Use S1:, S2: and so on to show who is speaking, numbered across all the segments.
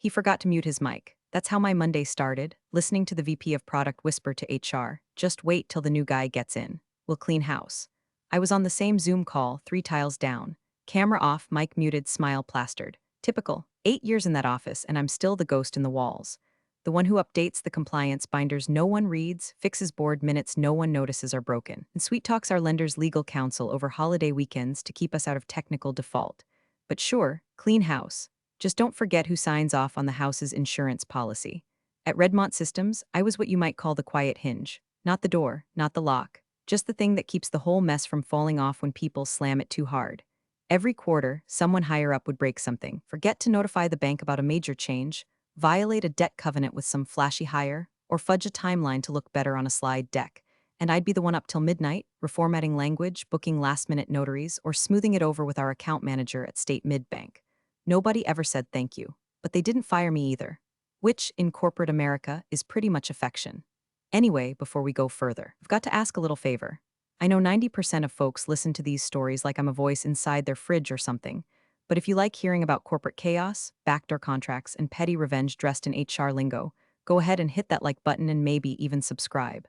S1: He forgot to mute his mic. That's how my Monday started, listening to the VP of product whisper to HR, just wait till the new guy gets in. We'll clean house. I was on the same Zoom call, 3 tiles down. Camera off, mic muted, smile plastered. Typical. 8 years in that office, and I'm still the ghost in the walls. The one who updates the compliance binders no one reads, fixes board minutes no one notices are broken, and sweet talks our lender's legal counsel over holiday weekends to keep us out of technical default. But sure, clean house. Just don't forget who signs off on the house's insurance policy. At Redmont Systems, I was what you might call the quiet hinge. Not the door, not the lock. Just the thing that keeps the whole mess from falling off when people slam it too hard. Every quarter, someone higher up would break something, forget to notify the bank about a major change, violate a debt covenant with some flashy hire, or fudge a timeline to look better on a slide deck. And I'd be the one up till midnight, reformatting language, booking last-minute notaries, or smoothing it over with our account manager at State Mid-Bank. Nobody ever said thank you, but they didn't fire me either, which, in corporate America, is pretty much affection. Anyway, before we go further, I've got to ask a little favor. I know 90% of folks listen to these stories like I'm a voice inside their fridge or something, but if you like hearing about corporate chaos, backdoor contracts, and petty revenge dressed in HR lingo, go ahead and hit that like button and maybe even subscribe.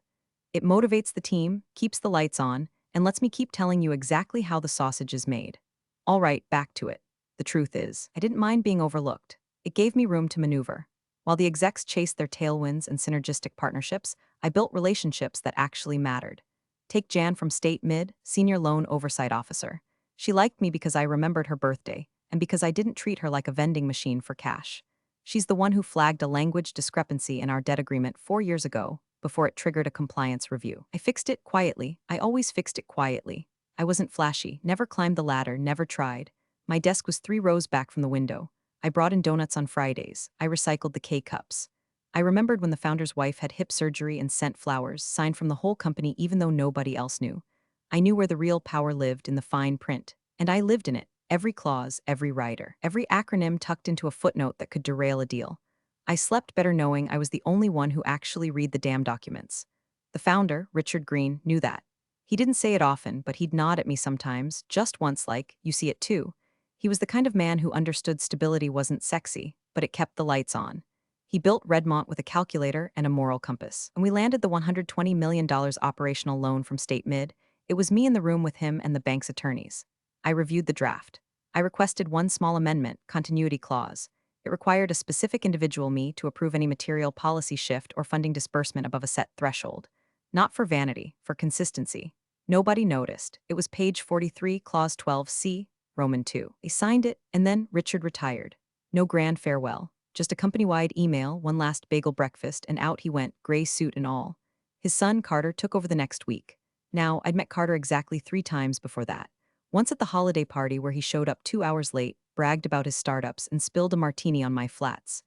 S1: It motivates the team, keeps the lights on, and lets me keep telling you exactly how the sausage is made. All right, back to it. The truth is, I didn't mind being overlooked. It gave me room to maneuver. While the execs chased their tailwinds and synergistic partnerships, I built relationships that actually mattered. Take Jan from State Mid, Senior Loan Oversight Officer. She liked me because I remembered her birthday, and because I didn't treat her like a vending machine for cash. She's the one who flagged a language discrepancy in our debt agreement 4 years ago, before it triggered a compliance review. I fixed it quietly. I always fixed it quietly. I wasn't flashy, never climbed the ladder, never tried. My desk was 3 rows back from the window. I brought in donuts on Fridays. I recycled the K-cups. I remembered when the founder's wife had hip surgery and sent flowers, signed from the whole company even though nobody else knew. I knew where the real power lived in the fine print, and I lived in it. Every clause, every rider, every acronym tucked into a footnote that could derail a deal. I slept better knowing I was the only one who actually read the damn documents. The founder, Richard Green, knew that. He didn't say it often, but he'd nod at me sometimes, just once like, you see it too. He was the kind of man who understood stability wasn't sexy, but it kept the lights on. He built Redmont with a calculator and a moral compass. And we landed the $120 million operational loan from State Mid. It was me in the room with him and the bank's attorneys. I reviewed the draft. I requested one small amendment, continuity clause. It required a specific individual me to approve any material policy shift or funding disbursement above a set threshold. Not for vanity, for consistency. Nobody noticed. It was page 43, clause 12C, Roman 2. They signed it, and then Richard retired. No grand farewell. Just a company-wide email, one last bagel breakfast, and out he went, gray suit and all. His son, Carter, took over the next week. Now, I'd met Carter exactly 3 times before that. Once at the holiday party where he showed up 2 hours late, bragged about his startups, and spilled a martini on my flats.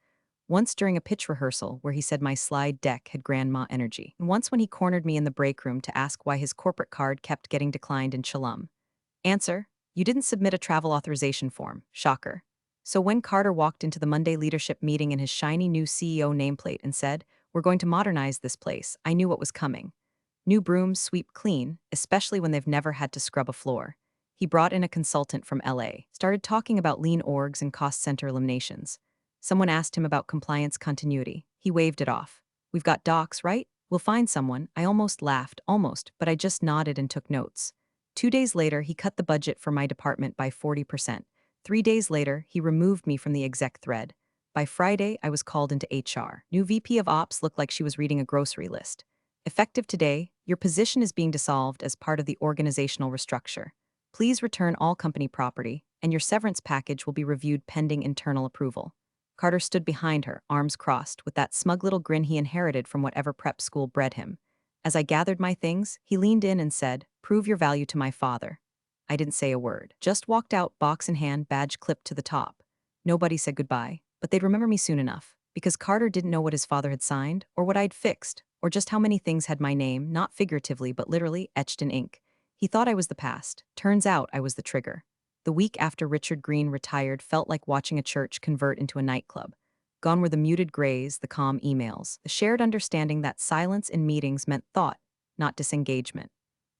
S1: Once during a pitch rehearsal where he said my slide deck had grandma energy. And once when he cornered me in the break room to ask why his corporate card kept getting declined in Chalum. Answer: you didn't submit a travel authorization form. Shocker. So when Carter walked into the Monday leadership meeting in his shiny new CEO nameplate and said, "We're going to modernize this place," I knew what was coming. New brooms sweep clean, especially when they've never had to scrub a floor. He brought in a consultant from LA, started talking about lean orgs and cost center eliminations. Someone asked him about compliance continuity. He waved it off. "We've got docs, right? We'll find someone." I almost laughed, but I just nodded and took notes. 2 days later, he cut the budget for my department by 40%. 3 days later, he removed me from the exec thread. By Friday, I was called into HR. New VP of Ops looked like she was reading a grocery list. Effective today, your position is being dissolved as part of the organizational restructure. Please return all company property, and your severance package will be reviewed pending internal approval. Carter stood behind her, arms crossed, with that smug little grin he inherited from whatever prep school bred him. As I gathered my things, he leaned in and said, "Prove your value to my father." I didn't say a word, just walked out, box in hand, badge clipped to the top. Nobody said goodbye, but they'd remember me soon enough, because Carter didn't know what his father had signed, or what I'd fixed, or just how many things had my name, not figuratively but literally, etched in ink. He thought I was the past. Turns out I was the trigger. The week after Richard Green retired felt like watching a church convert into a nightclub. Gone were the muted grays, the calm emails, the shared understanding that silence in meetings meant thought, not disengagement.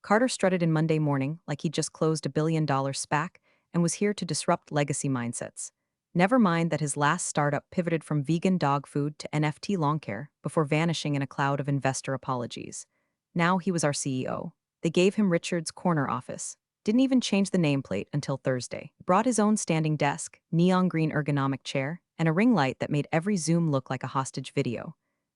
S1: Carter strutted in Monday morning like he'd just closed a $1 billion SPAC and was here to disrupt legacy mindsets. Never mind that his last startup pivoted from vegan dog food to NFT lawn care before vanishing in a cloud of investor apologies. Now he was our CEO. They gave him Richard's corner office. Didn't even change the nameplate until Thursday. Brought his own standing desk, neon green ergonomic chair, and a ring light that made every Zoom look like a hostage video.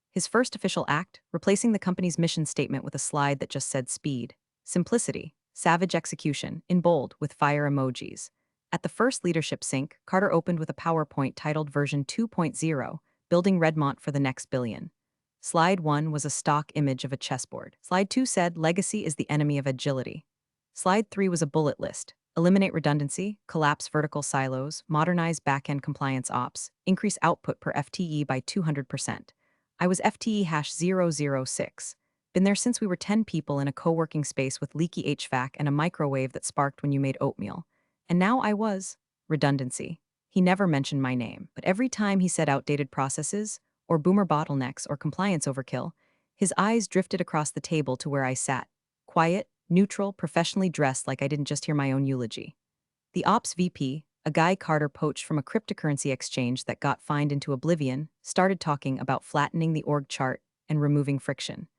S1: His first official act, replacing the company's mission statement with a slide that just said speed, simplicity, savage execution, in bold with fire emojis. At the first leadership sync, Carter opened with a PowerPoint titled version 2.0, Building Redmont for the Next Billion. Slide 1 was a stock image of a chessboard. Slide 2 said, Legacy is the enemy of agility. Slide 3 was a bullet list. Eliminate redundancy, collapse vertical silos, modernize backend compliance ops, increase output per FTE by 200%. I was FTE #006. Been there since we were 10 people in a co-working space with leaky HVAC and a microwave that sparked when you made oatmeal. And now I was redundancy. He never mentioned my name, but every time he said outdated processes, or boomer bottlenecks, or compliance overkill, his eyes drifted across the table to where I sat, quiet, neutral, professionally dressed like I didn't just hear my own eulogy. The ops VP, a guy Carter poached from a cryptocurrency exchange that got fined into oblivion, started talking about flattening the org chart and removing friction.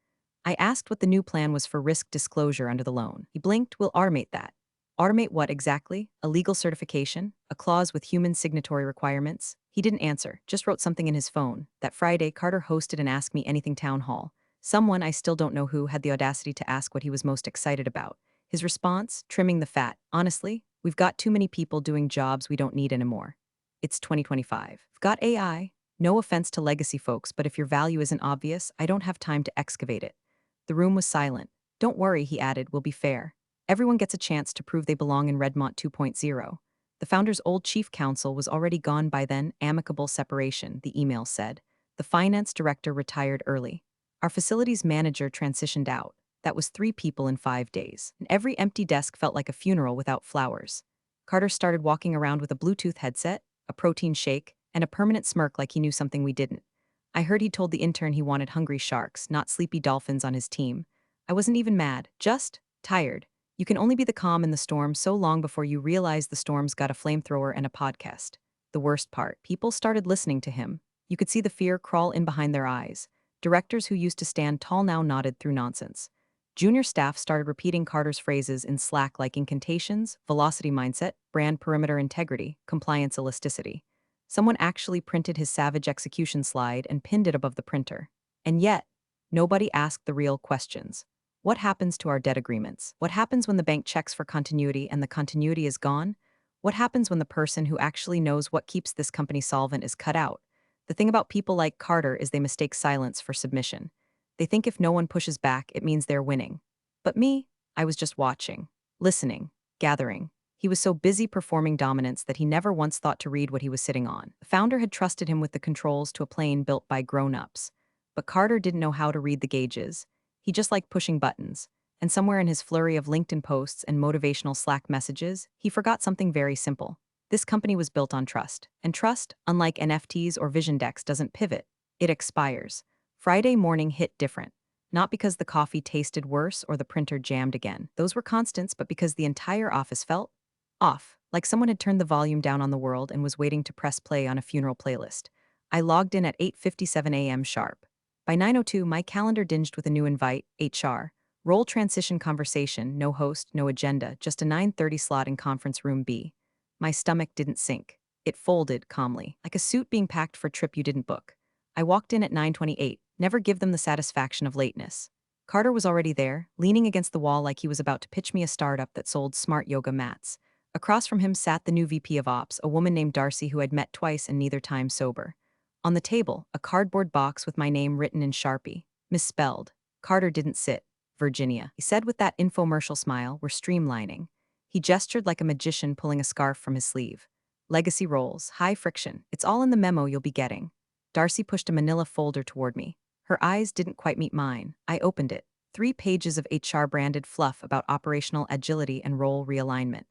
S1: I asked what the new plan was for risk disclosure under the loan. He blinked, we'll automate that. Automate what exactly? A legal certification? A clause with human signatory requirements? He didn't answer, just wrote something in his phone. That Friday, Carter hosted an Ask Me Anything town hall. Someone, I still don't know who, had the audacity to ask what he was most excited about. His response, trimming the fat. Honestly, we've got too many people doing jobs we don't need anymore. It's 2025. We've got AI. No offense to legacy folks, but if your value isn't obvious, I don't have time to excavate it. The room was silent. Don't worry, he added, we'll be fair. Everyone gets a chance to prove they belong in Redmont 2.0. The founder's old chief counsel was already gone by then, amicable separation, the email said. The finance director retired early. Our facilities manager transitioned out. That was 3 people in 5 days. And every empty desk felt like a funeral without flowers. Carter started walking around with a Bluetooth headset, a protein shake, and a permanent smirk like he knew something we didn't. I heard he told the intern he wanted hungry sharks, not sleepy dolphins on his team. I wasn't even mad, just tired. You can only be the calm in the storm so long before you realize the storm's got a flamethrower and a podcast. The worst part, people started listening to him. You could see the fear crawl in behind their eyes. Directors who used to stand tall now nodded through nonsense. Junior staff started repeating Carter's phrases in Slack like incantations, velocity mindset, brand perimeter integrity, compliance elasticity. Someone actually printed his savage execution slide and pinned it above the printer. And yet, nobody asked the real questions. What happens to our debt agreements? What happens when the bank checks for continuity and the continuity is gone? What happens when the person who actually knows what keeps this company solvent is cut out? The thing about people like Carter is they mistake silence for submission. They think if no one pushes back, it means they're winning. But me, I was just watching, listening, gathering. He was so busy performing dominance that he never once thought to read what he was sitting on. The founder had trusted him with the controls to a plane built by grown-ups. But Carter didn't know how to read the gauges. He just liked pushing buttons, and somewhere in his flurry of LinkedIn posts and motivational Slack messages, he forgot something very simple. This company was built on trust, and trust, unlike NFTs or vision decks, doesn't pivot. It expires. Friday morning hit different. Not because the coffee tasted worse or the printer jammed again. Those were constants, but because the entire office felt off, like someone had turned the volume down on the world and was waiting to press play on a funeral playlist. I logged in at 8:57 a.m. sharp. By 9:02, my calendar dinged with a new invite, HR. Role transition conversation, no host, no agenda, just a 9:30 slot in conference room B. My stomach didn't sink. It folded calmly, like a suit being packed for a trip you didn't book. I walked in at 9:28, never give them the satisfaction of lateness. Carter was already there, leaning against the wall like he was about to pitch me a startup that sold smart yoga mats. Across from him sat the new VP of Ops, a woman named Darcy who I'd met twice and neither time sober. On the table, a cardboard box with my name written in Sharpie, misspelled. Carter didn't sit. Virginia, he said with that infomercial smile, we're streamlining. He gestured like a magician pulling a scarf from his sleeve. Legacy roles, high friction, it's all in the memo you'll be getting. Darcy pushed a manila folder toward me. Her eyes didn't quite meet mine. I opened it. 3 pages of HR-branded fluff about operational agility and role realignment.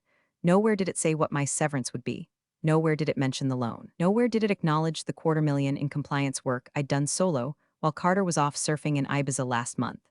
S1: Nowhere did it say what my severance would be. Nowhere did it mention the loan. Nowhere did it acknowledge the $250,000 in compliance work I'd done solo while Carter was off surfing in Ibiza last month.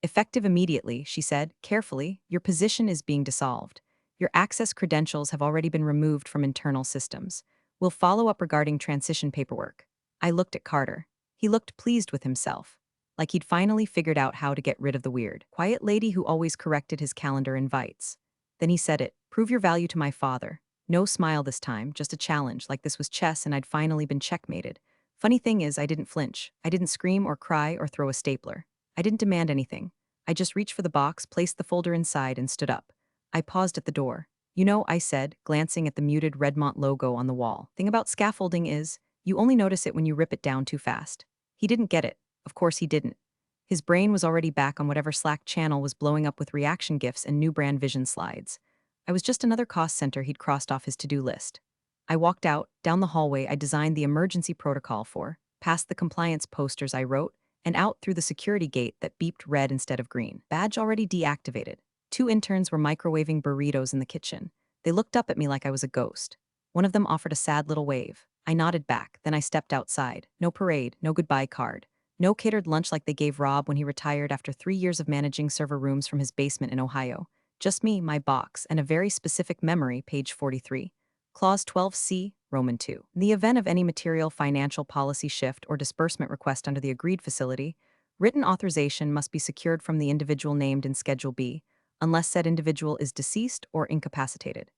S1: Effective immediately, she said, carefully, your position is being dissolved. Your access credentials have already been removed from internal systems. We'll follow up regarding transition paperwork. I looked at Carter. He looked pleased with himself, like he'd finally figured out how to get rid of the weird, quiet lady who always corrected his calendar invites. Then he said it, prove your value to my father. No smile this time, just a challenge, like this was chess and I'd finally been checkmated. Funny thing is, I didn't flinch. I didn't scream or cry or throw a stapler. I didn't demand anything. I just reached for the box, placed the folder inside, and stood up. I paused at the door. You know, I said, glancing at the muted Redmont logo on the wall. Thing about scaffolding is, you only notice it when you rip it down too fast. He didn't get it. Of course he didn't. His brain was already back on whatever Slack channel was blowing up with reaction gifs and new brand vision slides. I was just another cost center he'd crossed off his to-do list. I walked out, down the hallway I designed the emergency protocol for, past the compliance posters I wrote, and out through the security gate that beeped red instead of green. Badge already deactivated. 2 interns were microwaving burritos in the kitchen. They looked up at me like I was a ghost. One of them offered a sad little wave. I nodded back, then I stepped outside. No parade, no goodbye card. No catered lunch like they gave Rob when he retired after 3 years of managing server rooms from his basement in Ohio. Just me, my box, and a very specific memory, page 43. Clause 12C, Roman 2. In the event of any material financial policy shift or disbursement request under the agreed facility, written authorization must be secured from the individual named in Schedule B, unless said individual is deceased or incapacitated.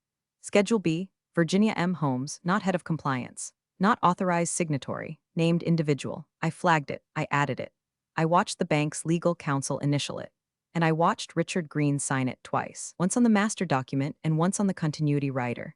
S1: Schedule B, Virginia M. Holmes, not head of compliance. Not authorized signatory, named individual. I flagged it, I added it. I watched the bank's legal counsel initial it. And I watched Richard Green sign it twice, once on the master document and once on the continuity rider.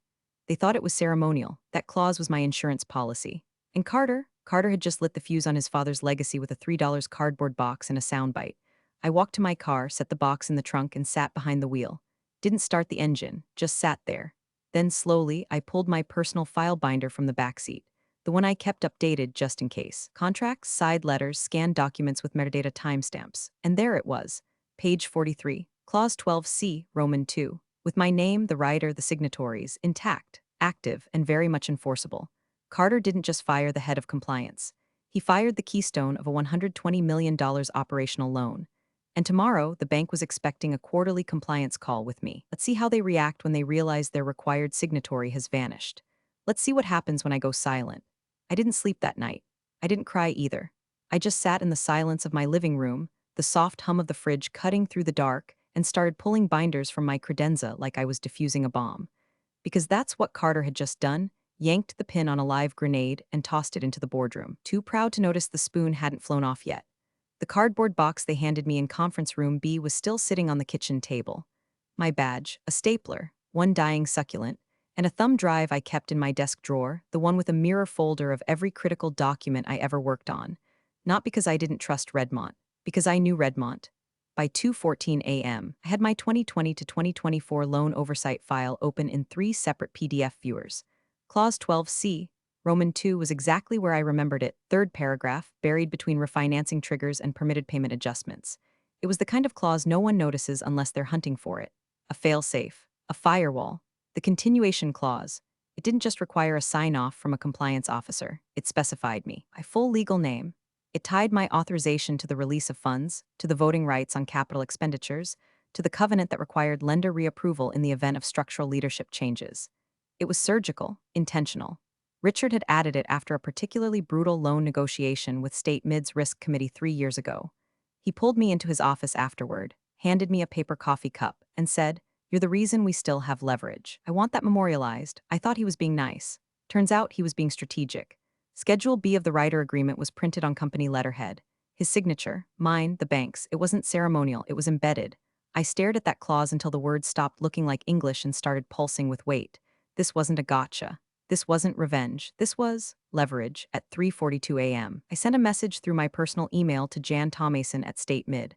S1: They thought it was ceremonial. That clause was my insurance policy. And Carter had just lit the fuse on his father's legacy with a $3 cardboard box and a soundbite. I walked to my car, set the box in the trunk, and sat behind the wheel. Didn't start the engine, just sat there. Then slowly, I pulled my personal file binder from the backseat, the one I kept updated just in case. Contracts, side letters, scanned documents with metadata timestamps. And there it was, page 43, clause 12C, Roman 2, with my name, the writer, the signatories, intact, active, and very much enforceable. Carter didn't just fire the head of compliance. He fired the keystone of a $120 million operational loan. And tomorrow, the bank was expecting a quarterly compliance call with me. Let's see how they react when they realize their required signatory has vanished. Let's see what happens when I go silent. I didn't sleep that night. I didn't cry either. I just sat in the silence of my living room, the soft hum of the fridge cutting through the dark, and started pulling binders from my credenza like I was defusing a bomb. Because that's what Carter had just done, yanked the pin on a live grenade and tossed it into the boardroom, too proud to notice the spoon hadn't flown off yet. The cardboard box they handed me in conference room B was still sitting on the kitchen table. My badge, a stapler, one dying succulent, and a thumb drive I kept in my desk drawer, the one with a mirror folder of every critical document I ever worked on. Not because I didn't trust Redmont, because I knew Redmont. By 2:14 a.m., I had my 2020 to 2024 loan oversight file open in 3 separate PDF viewers. Clause 12C, Roman 2 was exactly where I remembered it, third paragraph, buried between refinancing triggers and permitted payment adjustments. It was the kind of clause no one notices unless they're hunting for it. A fail-safe, a firewall. The continuation clause. It didn't just require a sign-off from a compliance officer. It specified me, my full legal name. It tied my authorization to the release of funds, to the voting rights on capital expenditures, to the covenant that required lender reapproval in the event of structural leadership changes. It was surgical, intentional. Richard had added it after a particularly brutal loan negotiation with State Mid's Risk Committee 3 years ago. He pulled me into his office afterward, handed me a paper coffee cup, and said, "You're the reason we still have leverage. I want that memorialized." I thought he was being nice. Turns out he was being strategic. Schedule B of the rider agreement was printed on company letterhead. His signature, mine, the bank's, it wasn't ceremonial, it was embedded. I stared at that clause until the words stopped looking like English and started pulsing with weight. This wasn't a gotcha. This wasn't revenge. This was leverage at 3:42 a.m. I sent a message through my personal email to Jan Tomason at State Mid.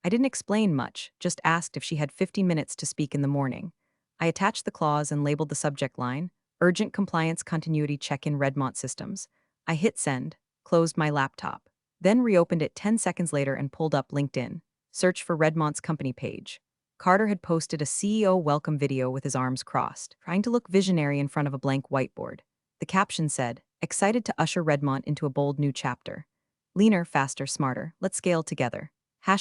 S1: I didn't explain much, just asked if she had 15 minutes to speak in the morning. I attached the clause and labeled the subject line, Urgent Compliance Continuity Check-in Redmont Systems. I hit send, closed my laptop, then reopened it 10 seconds later and pulled up LinkedIn. Search for Redmont's company page. Carter had posted a CEO welcome video with his arms crossed, trying to look visionary in front of a blank whiteboard. The caption said, "Excited to usher Redmont into a bold new chapter. Leaner, faster, smarter. Let's scale together.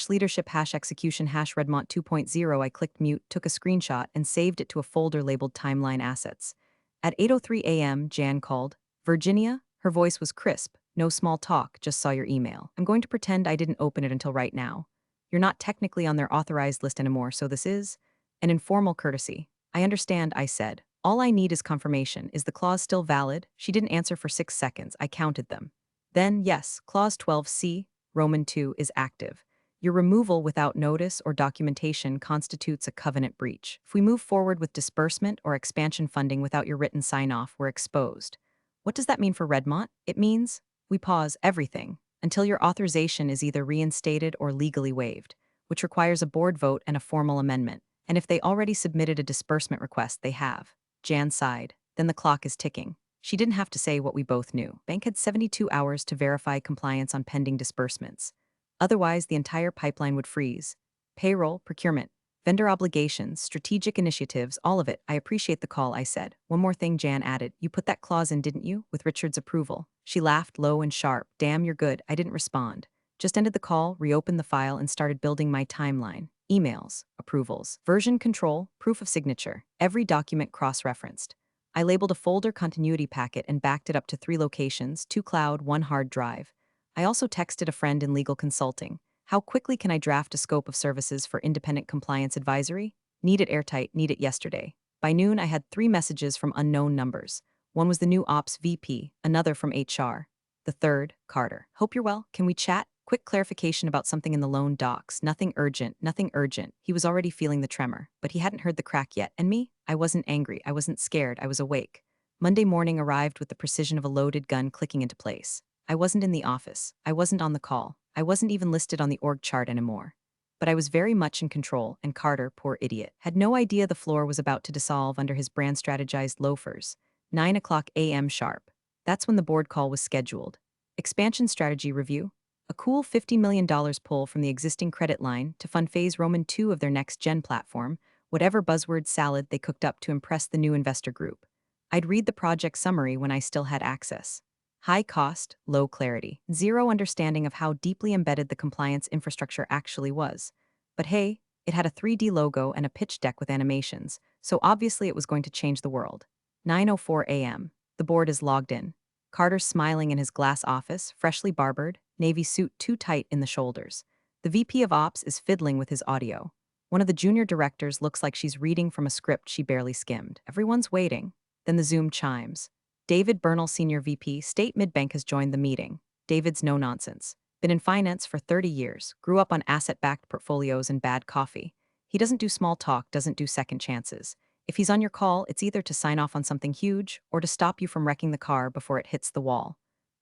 S1: #leadership #execution #Redmont 2.0." I clicked mute, took a screenshot, and saved it to a folder labeled Timeline Assets. At 8:03 a.m., Jan called. Virginia? Her voice was crisp. No small talk, just saw your email. I'm going to pretend I didn't open it until right now. You're not technically on their authorized list anymore, so this is an informal courtesy. I understand, I said. All I need is confirmation. Is the clause still valid? She didn't answer for 6 seconds. I counted them. Then, yes, clause 12C, Roman 2, is active. Your removal without notice or documentation constitutes a covenant breach. If we move forward with disbursement or expansion funding without your written sign-off, we're exposed. What does that mean for Redmont? It means we pause everything until your authorization is either reinstated or legally waived, which requires a board vote and a formal amendment. And if they already submitted a disbursement request, they have. Jan sighed. Then the clock is ticking. She didn't have to say what we both knew. Bank had 72 hours to verify compliance on pending disbursements. Otherwise, the entire pipeline would freeze. Payroll, procurement, vendor obligations, strategic initiatives, all of it. I appreciate the call, I said. One more thing, Jan added. You put that clause in, didn't you? With Richard's approval. She laughed low and sharp. Damn, you're good. I didn't respond. Just ended the call, reopened the file, and started building my timeline. Emails, approvals, version control, proof of signature, every document cross-referenced. I labeled a folder continuity packet and backed it up to 3 locations, 2 cloud, 1 hard drive. I also texted a friend in legal consulting. How quickly can I draft a scope of services for independent compliance advisory? Need it airtight, need it yesterday. By noon, I had 3 messages from unknown numbers. One was the new Ops VP, another from HR. The third, Carter. Hope you're well. Can we chat? Quick clarification about something in the loan docs. Nothing urgent, nothing urgent. He was already feeling the tremor, but he hadn't heard the crack yet. And me? I wasn't angry, I wasn't scared, I was awake. Monday morning arrived with the precision of a loaded gun clicking into place. I wasn't in the office. I wasn't on the call. I wasn't even listed on the org chart anymore. But I was very much in control, and Carter, poor idiot, had no idea the floor was about to dissolve under his brand-strategized loafers. 9 a.m. sharp. That's when the board call was scheduled. Expansion strategy review. A cool $50 million pull from the existing credit line to fund phase Roman 2 of their next-gen platform, whatever buzzword salad they cooked up to impress the new investor group. I'd read the project summary when I still had access. High cost, low clarity, zero understanding of how deeply embedded the compliance infrastructure actually was. But hey, it had a 3D logo and a pitch deck with animations, so obviously it was going to change the world. 9:04 a.m. The board is logged in. Carter's smiling in his glass office, freshly barbered, navy suit too tight in the shoulders. The VP of Ops is fiddling with his audio. One of the junior directors looks like she's reading from a script she barely skimmed. Everyone's waiting. Then the Zoom chimes. David Bernal, Senior VP, State Midbank, has joined the meeting. David's no-nonsense. Been in finance for 30 years, grew up on asset-backed portfolios and bad coffee. He doesn't do small talk, doesn't do second chances. If he's on your call, it's either to sign off on something huge or to stop you from wrecking the car before it hits the wall.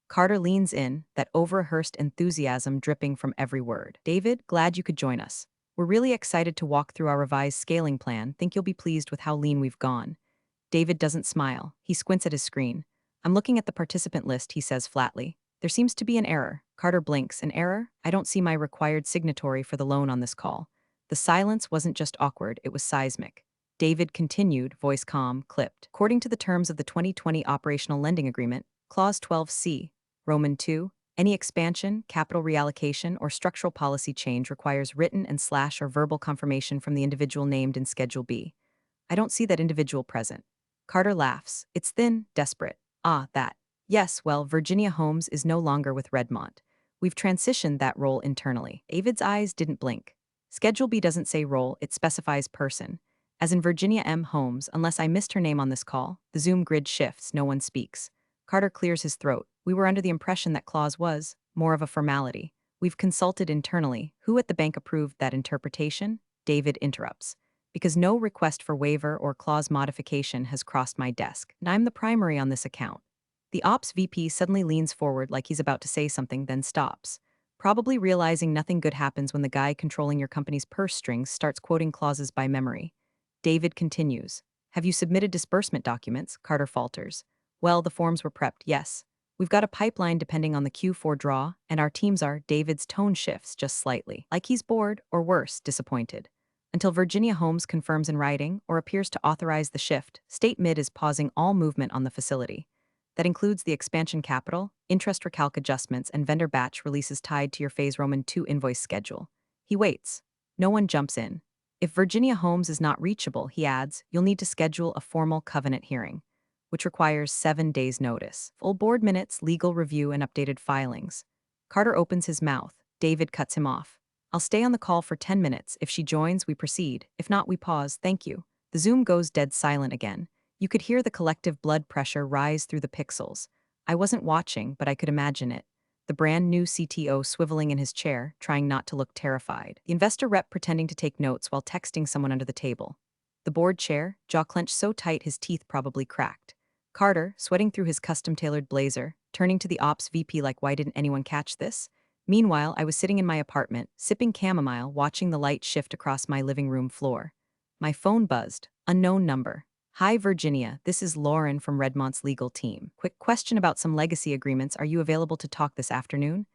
S1: Carter leans in, that over-rehearsed enthusiasm dripping from every word. David, glad you could join us. We're really excited to walk through our revised scaling plan. Think you'll be pleased with how lean we've gone. David doesn't smile. He squints at his screen. I'm looking at the participant list, he says flatly. There seems to be an error. Carter blinks. An error? I don't see my required signatory for the loan on this call. The silence wasn't just awkward, it was seismic. David continued, voice calm, clipped. According to the terms of the 2020 Operational Lending Agreement, Clause 12C, Roman 2, any expansion, capital reallocation, or structural policy change requires written and / or verbal confirmation from the individual named in Schedule B. I don't see that individual present. Carter laughs. It's thin, desperate. Ah, that. Yes, well, Virginia Holmes is no longer with Redmont. We've transitioned that role internally. David's eyes didn't blink. Schedule B doesn't say role, it specifies person. As in Virginia M. Holmes, unless I missed her name on this call, the Zoom grid shifts, no one speaks. Carter clears his throat. We were under the impression that clause was more of a formality. We've consulted internally. Who at the bank approved that interpretation? David interrupts. Because no request for waiver or clause modification has crossed my desk, and I'm the primary on this account. The Ops VP suddenly leans forward like he's about to say something, then stops, probably realizing nothing good happens when the guy controlling your company's purse strings starts quoting clauses by memory. David continues. Have you submitted disbursement documents? Carter falters. Well, the forms were prepped, yes. We've got a pipeline depending on the Q4 draw, and our teams are. David's tone shifts just slightly, like he's bored, or worse, disappointed. Until Virginia Holmes confirms in writing or appears to authorize the shift, State Mid is pausing all movement on the facility. That includes the expansion capital, interest recalc adjustments, and vendor batch releases tied to your Phase Roman 2 invoice schedule. He waits. No one jumps in. If Virginia Holmes is not reachable, he adds, you'll need to schedule a formal covenant hearing. which requires 7 days' notice. Full board minutes, legal review, and updated filings. Carter opens his mouth. David cuts him off. I'll stay on the call for 10 minutes. If she joins, we proceed. If not, we pause. Thank you. The Zoom goes dead silent again. You could hear the collective blood pressure rise through the pixels. I wasn't watching, but I could imagine it. The brand new CTO swiveling in his chair, trying not to look terrified. The investor rep pretending to take notes while texting someone under the table. The board chair, jaw clenched so tight his teeth probably cracked. Carter, sweating through his custom-tailored blazer, turning to the ops VP like, why didn't anyone catch this? Meanwhile, I was sitting in my apartment, sipping chamomile, watching the light shift across my living room floor. My phone buzzed. Unknown number. Hi, Virginia. This is Lauren from Redmont's legal team. Quick question about some legacy agreements. Are you available to talk this afternoon?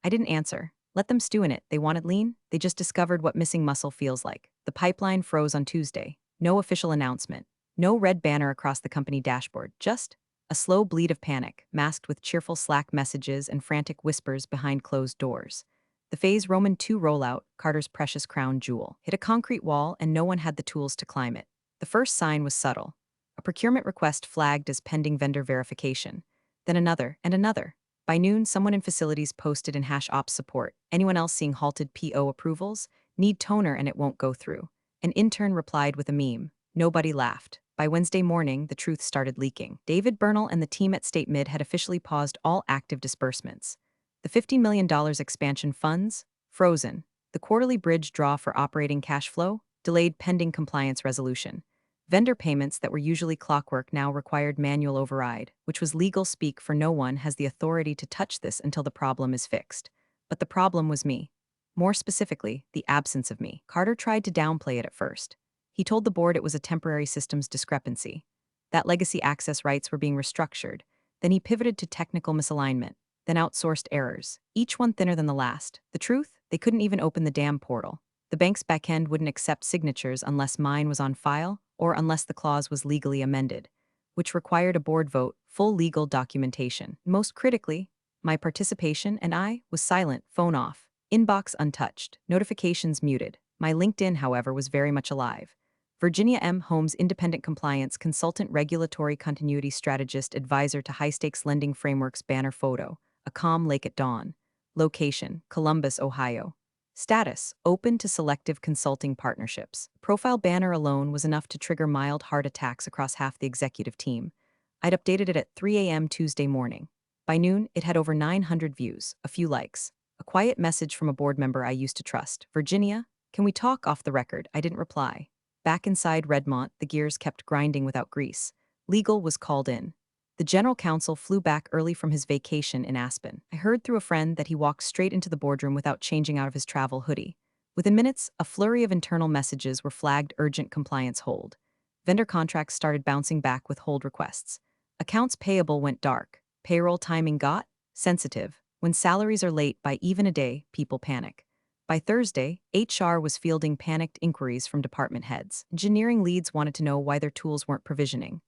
S1: I didn't answer. Let them stew in it. They wanted lean? They just discovered what missing muscle feels like. The pipeline froze on Tuesday. No official announcement. No red banner across the company dashboard. Just a slow bleed of panic, masked with cheerful Slack messages and frantic whispers behind closed doors. The Phase Roman 2 rollout, Carter's precious crown jewel, hit a concrete wall and no one had the tools to climb it. The first sign was subtle. A procurement request flagged as pending vendor verification. Then another and another. By noon, someone in facilities posted in #ops support. Anyone else seeing halted PO approvals? Need toner and it won't go through. An intern replied with a meme. Nobody laughed. By Wednesday morning, the truth started leaking. David Bernal and the team at State Mid had officially paused all active disbursements. The $15 million expansion funds? Frozen. The quarterly bridge draw for operating cash flow? Delayed pending compliance resolution. Vendor payments that were usually clockwork now required manual override, which was legal speak for no one has the authority to touch this until the problem is fixed. But the problem was me. More specifically, the absence of me. Carter tried to downplay it at first. He told the board it was a temporary systems discrepancy, that legacy access rights were being restructured. Then he pivoted to technical misalignment, then outsourced errors, each one thinner than the last. The truth? They couldn't even open the damn portal. The bank's backend wouldn't accept signatures unless mine was on file or unless the clause was legally amended, which required a board vote, full legal documentation. Most critically, my participation and I was silent, phone off, inbox untouched, notifications muted. My LinkedIn, however, was very much alive. Virginia M. Holmes, independent compliance consultant, regulatory continuity strategist, advisor to high-stakes lending frameworks. Banner photo, a calm lake at dawn. Location, Columbus, Ohio. Status, open to selective consulting partnerships. Profile banner alone was enough to trigger mild heart attacks across half the executive team. I'd updated it at 3 a.m. Tuesday morning. By noon, it had over 900 views, a few likes. A quiet message from a board member I used to trust. Virginia, can we talk off the record? I didn't reply. Back inside Redmont, the gears kept grinding without grease. Legal was called in. The general counsel flew back early from his vacation in Aspen. I heard through a friend that he walked straight into the boardroom without changing out of his travel hoodie. Within minutes, a flurry of internal messages were flagged urgent compliance hold. Vendor contracts started bouncing back with hold requests. Accounts payable went dark. Payroll timing got sensitive. When salaries are late by even a day, people panic. By Thursday, HR was fielding panicked inquiries from department heads. Engineering leads wanted to know why their tools weren't provisioning.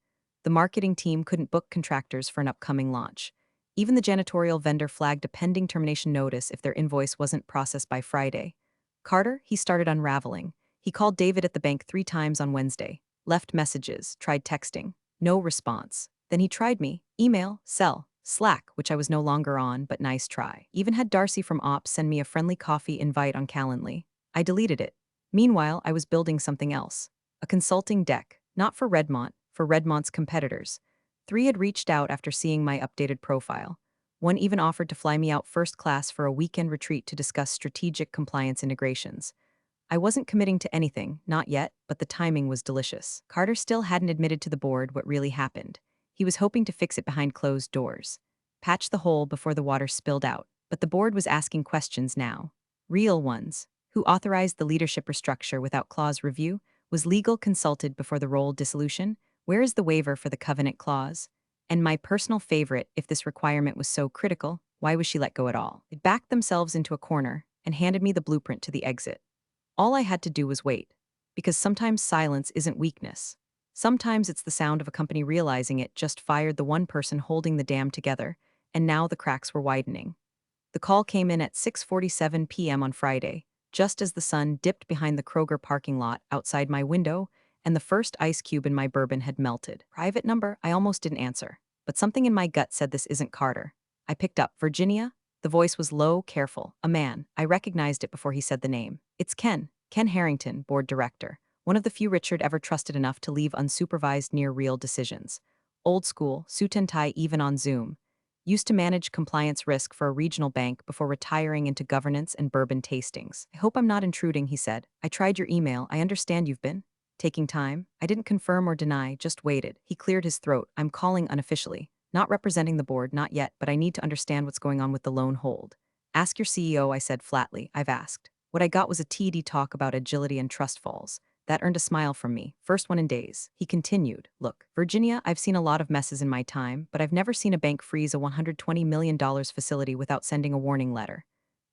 S1: The marketing team couldn't book contractors for an upcoming launch. Even the janitorial vendor flagged a pending termination notice if their invoice wasn't processed by Friday. Carter, he started unraveling. He called David at the bank 3 times on Wednesday, left messages, tried texting. No response. Then he tried me, email, cell, Slack, which I was no longer on, but nice try. Even had Darcy from Ops send me a friendly coffee invite on Calendly. I deleted it. Meanwhile, I was building something else. A consulting deck, not for Redmont, for Redmont's competitors. 3 had reached out after seeing my updated profile. 1 even offered to fly me out first class for a weekend retreat to discuss strategic compliance integrations. I wasn't committing to anything, not yet, but the timing was delicious. Carter still hadn't admitted to the board what really happened. He was hoping to fix it behind closed doors. Patch the hole before the water spilled out. But the board was asking questions now. Real ones. Who authorized the leadership restructure without clause review? Was legal consulted before the role dissolution? Where is the waiver for the covenant clause? And my personal favorite, if this requirement was so critical, why was she let go at all? It backed themselves into a corner and handed me the blueprint to the exit. All I had to do was wait. Because sometimes silence isn't weakness. Sometimes it's the sound of a company realizing it just fired the one person holding the dam together, and now the cracks were widening. The call came in at 6:47 p.m. on Friday, just as the sun dipped behind the Kroger parking lot outside my window and the first ice cube in my bourbon had melted. Private number, I almost didn't answer. But something in my gut said this isn't Carter. I picked up, Virginia? The voice was low, careful. A man. I recognized it before he said the name. It's Ken. Ken Harrington, board director. One of the few Richard ever trusted enough to leave unsupervised near real decisions. Old school, suit and tie even on Zoom. Used to manage compliance risk for a regional bank before retiring into governance and bourbon tastings. I hope I'm not intruding, he said. I tried your email. I understand you've been taking time. I didn't confirm or deny, just waited. He cleared his throat. I'm calling unofficially. Not representing the board, not yet, but I need to understand what's going on with the loan hold. Ask your CEO, I said flatly. I've asked. What I got was a TD talk about agility and trust falls. That earned a smile from me, first one in days. He continued, look, Virginia, I've seen a lot of messes in my time, but I've never seen a bank freeze a $120 million facility without sending a warning letter.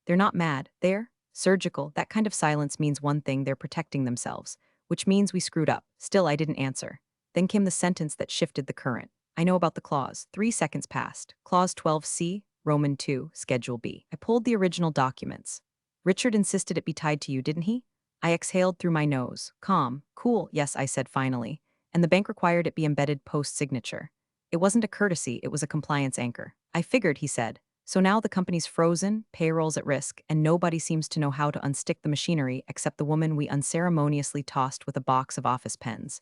S1: They're not mad, they're surgical. That kind of silence means one thing, they're protecting themselves, which means we screwed up. Still, I didn't answer. Then came the sentence that shifted the current. I know about the clause. 3 seconds passed. Clause 12C, Roman 2, Schedule B. I pulled the original documents. Richard insisted it be tied to you, didn't he? I exhaled through my nose. Calm. Cool, yes, I said finally. And the bank required it be embedded post-signature. It wasn't a courtesy, it was a compliance anchor. I figured, he said. So now the company's frozen, payroll's at risk, and nobody seems to know how to unstick the machinery except the woman we unceremoniously tossed with a box of office pens.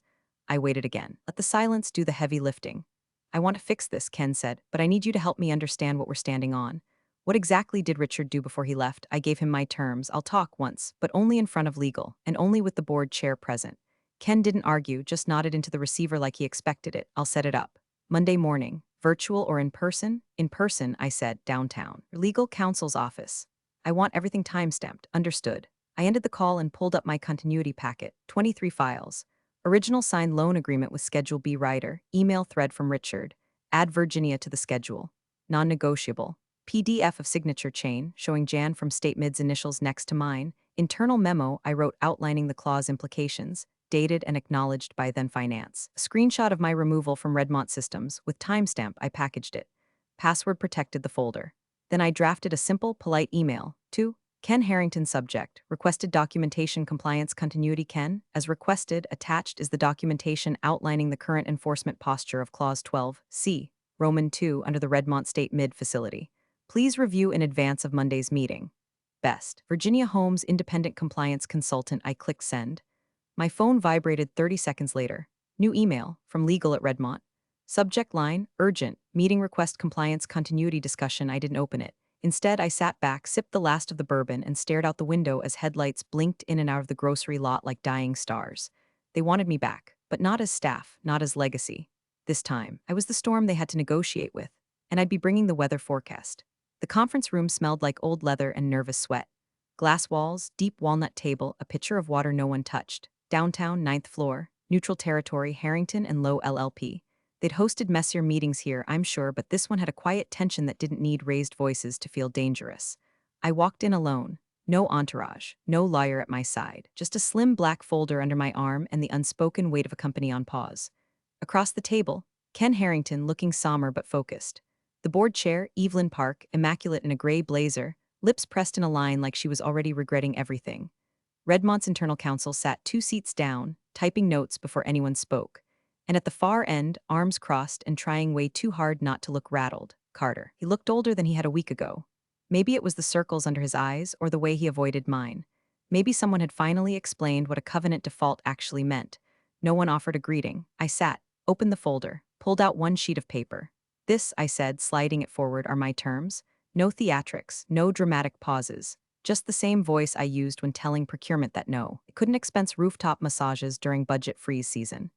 S1: I waited again. Let the silence do the heavy lifting. I want to fix this, Ken said, but I need you to help me understand what we're standing on. What exactly did Richard do before he left? I gave him my terms. I'll talk once, but only in front of legal, and only with the board chair present. Ken didn't argue, just nodded into the receiver like he expected it. I'll set it up. Monday morning. Virtual or in person? In person, I said, downtown. Legal counsel's office. I want everything timestamped. Understood. I ended the call and pulled up my continuity packet. 23 files. Original signed loan agreement with Schedule B writer. Email thread from Richard. Add Virginia to the schedule. Non-negotiable. PDF of signature chain, showing Jan from State Mid's initials next to mine. Internal memo I wrote outlining the clause implications, dated and acknowledged by then finance. A screenshot of my removal from Redmont Systems, with timestamp I packaged it. Password protected the folder. Then I drafted a simple, polite email to Ken Harrington subject, requested documentation compliance continuity Ken. As requested, attached is the documentation outlining the current enforcement posture of Clause 12C, Roman 2 under the Redmont State Mid facility. Please review in advance of Monday's meeting. Best. Virginia Holmes, independent compliance consultant. I clicked send. My phone vibrated 30 seconds later. New email from legal at Redmont. Subject line, urgent, meeting request compliance continuity discussion. I didn't open it. Instead, I sat back, sipped the last of the bourbon, and stared out the window as headlights blinked in and out of the grocery lot like dying stars. They wanted me back, but not as staff, not as legacy. This time, I was the storm they had to negotiate with, and I'd be bringing the weather forecast. The conference room smelled like old leather and nervous sweat. Glass walls, deep walnut table, a pitcher of water no one touched. Downtown, 9th floor, neutral territory, Harrington and Low LLP. They'd hosted messier meetings here, I'm sure, but this one had a quiet tension that didn't need raised voices to feel dangerous. I walked in alone. No entourage, no lawyer at my side, just a slim black folder under my arm and the unspoken weight of a company on pause. Across the table, Ken Harrington looking somber but focused. The board chair, Evelyn Park, immaculate in a gray blazer, lips pressed in a line like she was already regretting everything. Redmont's internal counsel sat 2 seats down, typing notes before anyone spoke. And at the far end, arms crossed and trying way too hard not to look rattled, Carter. He looked older than he had a week ago. Maybe it was the circles under his eyes or the way he avoided mine. Maybe someone had finally explained what a covenant default actually meant. No one offered a greeting. I sat, opened the folder, pulled out one sheet of paper. This, I said, sliding it forward, are my terms. No theatrics, no dramatic pauses. Just the same voice I used when telling procurement that no, it couldn't expense rooftop massages during budget freeze season.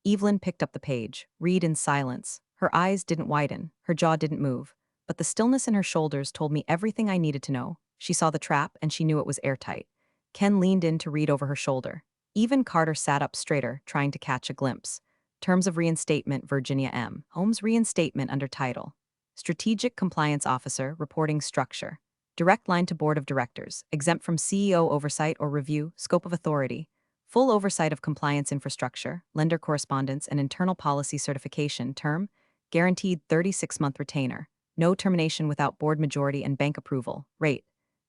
S1: Evelyn picked up the page, read in silence. Her eyes didn't widen, her jaw didn't move. But the stillness in her shoulders told me everything I needed to know. She saw the trap, and she knew it was airtight. Ken leaned in to read over her shoulder. Even Carter sat up straighter, trying to catch a glimpse. Terms of reinstatement, Virginia M. Holmes reinstatement under title. Strategic Compliance Officer, reporting structure. Direct line to Board of Directors, exempt from CEO oversight or review, scope of authority. Full oversight of compliance infrastructure, lender correspondence, and internal policy certification. Term, guaranteed 36-month retainer. No termination without board majority and bank approval. Rate,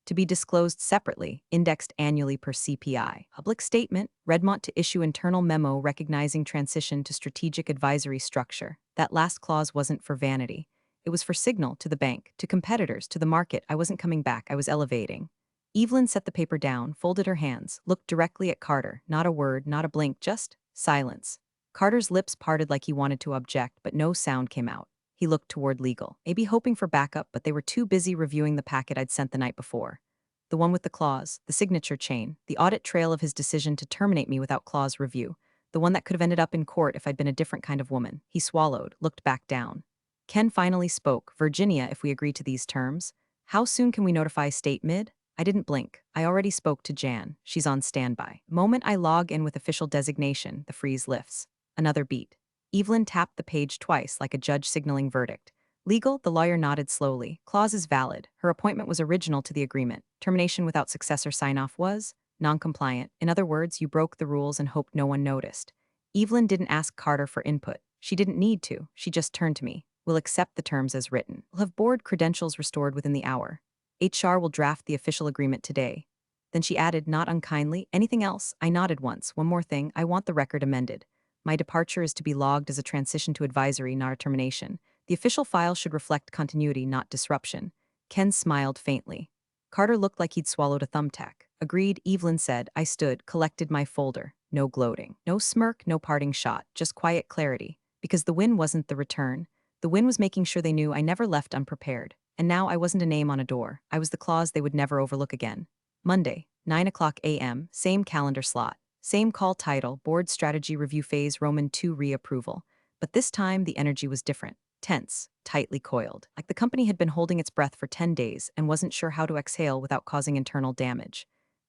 S1: To be disclosed separately, indexed annually per CPI. Public statement, Redmont to issue internal memo recognizing transition to strategic advisory structure. That last clause wasn't for vanity. It was for signal to the bank, to competitors, to the market. I wasn't coming back, I was elevating. Evelyn set the paper down, folded her hands, looked directly at Carter. Not a word, not a blink, just silence. Carter's lips parted like he wanted to object, but no sound came out. He looked toward legal, maybe hoping for backup, but they were too busy reviewing the packet I'd sent the night before. The one with the clause, the signature chain, the audit trail of his decision to terminate me without clause review, the one that could have ended up in court if I'd been a different kind of woman. He swallowed, looked back down. Ken finally spoke. Virginia, if we agree to these terms, how soon can we notify State Mid? I didn't blink. I already spoke to Jan. She's on standby. Moment I log in with official designation, the freeze lifts. Another beat. Evelyn tapped the page twice like a judge signaling verdict. Legal, the lawyer nodded slowly. Clause is valid. Her appointment was original to the agreement. Termination without successor sign-off was non-compliant. In other words, you broke the rules and hoped no one noticed. Evelyn didn't ask Carter for input. She didn't need to. She just turned to me. We'll accept the terms as written. We'll have board credentials restored within the hour. HR will draft the official agreement today. Then she added, not unkindly, anything else? I nodded once. One more thing, I want the record amended. My departure is to be logged as a transition to advisory, not a termination. The official file should reflect continuity, not disruption. Ken smiled faintly. Carter looked like he'd swallowed a thumbtack. Agreed, Evelyn said. I stood, collected my folder. No gloating. No smirk, no parting shot. Just quiet clarity. Because the win wasn't the return. The win was making sure they knew I never left unprepared. And now I wasn't a name on a door. I was the clause they would never overlook again. Monday, 9 a.m., same calendar slot. Same call title, Board Strategy Review Phase Roman II Reapproval. But this time, the energy was different. Tense, tightly coiled, like the company had been holding its breath for 10 days and wasn't sure how to exhale without causing internal damage.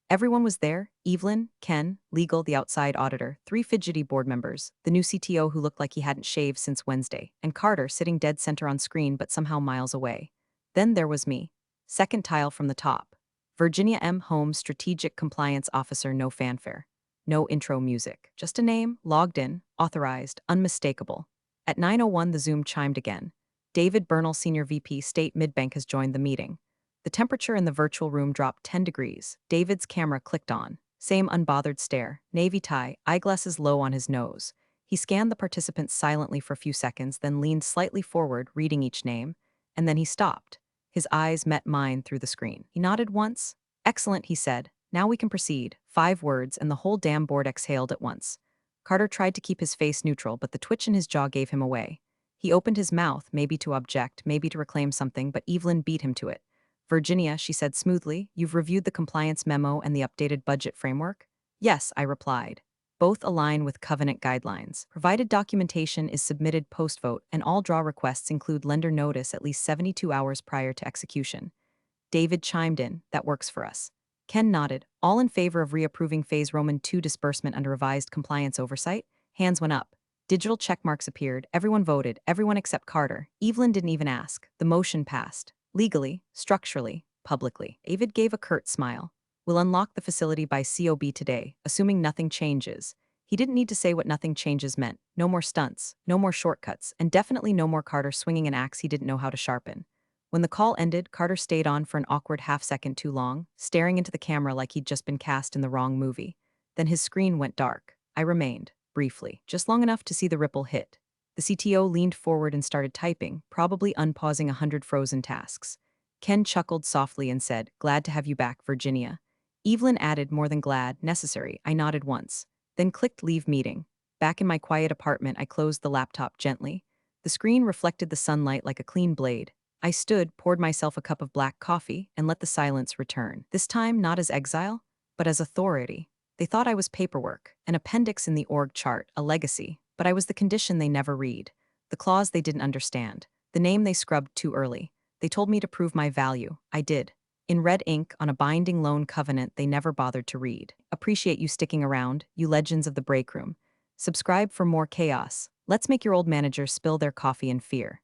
S1: Everyone was there: Evelyn, Ken, legal, the outside auditor, 3 fidgety board members, the new CTO who looked like he hadn't shaved since Wednesday, and Carter sitting dead center on screen but somehow miles away. Then there was me. Second tile from the top. Virginia M. Holmes, Strategic Compliance Officer, no fanfare. No intro music. Just a name, logged in, authorized, unmistakable. At 9:01 the Zoom chimed again. David Bernal, Senior VP, State Midbank, has joined the meeting. The temperature in the virtual room dropped 10 degrees. David's camera clicked on. Same unbothered stare, navy tie, eyeglasses low on his nose. He scanned the participants silently for a few seconds, then leaned slightly forward, reading each name. And then he stopped. His eyes met mine through the screen. He nodded once. Excellent, he said. Now we can proceed. 5 words, and the whole damn board exhaled at once. Carter tried to keep his face neutral, but the twitch in his jaw gave him away. He opened his mouth, maybe to object, maybe to reclaim something, but Evelyn beat him to it. Virginia, she said smoothly, you've reviewed the compliance memo and the updated budget framework? Yes, I replied. Both align with covenant guidelines. Provided documentation is submitted post-vote, and all draw requests include lender notice at least 72 hours prior to execution. David chimed in, that works for us. Ken nodded, all in favor of reapproving Phase Roman II disbursement under revised compliance oversight? Hands went up. Digital checkmarks appeared, everyone voted, everyone except Carter. Evelyn didn't even ask. The motion passed. Legally, structurally, publicly. David gave a curt smile. We'll unlock the facility by COB today, assuming nothing changes. He didn't need to say what nothing changes meant. No more stunts, no more shortcuts, and definitely no more Carter swinging an axe he didn't know how to sharpen. When the call ended, Carter stayed on for an awkward half-second too long, staring into the camera like he'd just been cast in the wrong movie. Then his screen went dark. I remained, briefly, just long enough to see the ripple hit. The CTO leaned forward and started typing, probably unpausing 100 frozen tasks. Ken chuckled softly and said, glad to have you back, Virginia. Evelyn added, more than glad, necessary. I nodded once, then clicked leave meeting. Back in my quiet apartment, I closed the laptop gently. The screen reflected the sunlight like a clean blade. I stood, poured myself a cup of black coffee, and let the silence return. This time, not as exile, but as authority. They thought I was paperwork, an appendix in the org chart, a legacy, but I was the condition they never read, the clause they didn't understand, the name they scrubbed too early. They told me to prove my value. I did. In red ink on a binding loan covenant they never bothered to read. Appreciate you sticking around, you legends of the break room. Subscribe for more chaos. Let's make your old managers spill their coffee in fear.